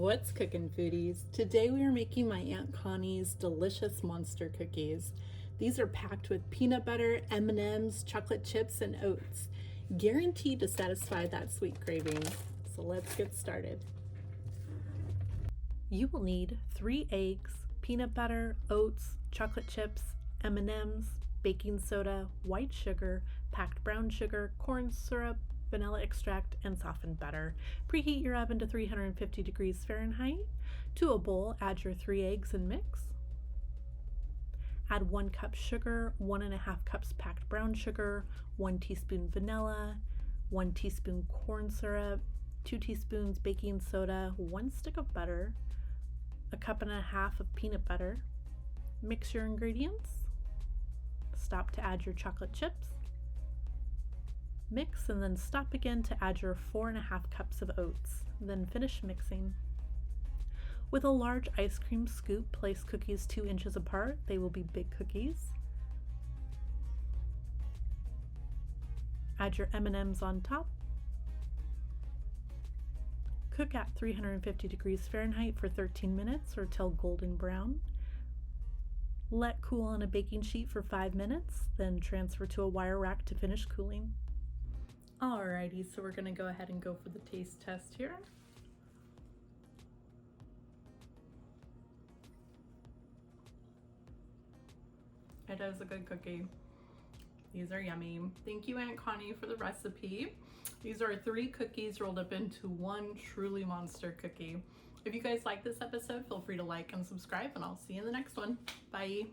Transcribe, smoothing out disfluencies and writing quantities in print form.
What's cooking, foodies? Today we are making my Aunt Connie's delicious monster cookies. These are packed with peanut butter, M&Ms, chocolate chips, and oats, guaranteed to satisfy that sweet craving. So let's get started. You will need 3 eggs, peanut butter, oats, chocolate chips, M&Ms, baking soda, white sugar, packed brown sugar, corn syrup, vanilla extract, and softened butter. Preheat your oven to 350 degrees Fahrenheit. To a bowl, add your 3 eggs and mix. Add 1 cup sugar, 1.5 cups packed brown sugar, 1 teaspoon vanilla, 1 teaspoon corn syrup, 2 teaspoons baking soda, 1 stick of butter, 1.5 cups of peanut butter. Mix your ingredients. Stop to add your chocolate chips. Mix and then stop again to add your 4.5 cups of oats. Then finish mixing. With a large ice cream scoop, place cookies 2 inches apart. They will be big cookies. Add your M&Ms on top. Cook at 350 degrees Fahrenheit for 13 minutes or till golden brown. Let cool on a baking sheet for 5 minutes, then transfer to a wire rack to finish cooling. Alrighty, so we're gonna go ahead and go for the taste test here. It is a good cookie. These are yummy. Thank you, Aunt Connie, for the recipe. These are 3 cookies rolled up into 1 truly monster cookie. If you guys like this episode, feel free to like and subscribe, and I'll see you in the next one. Bye.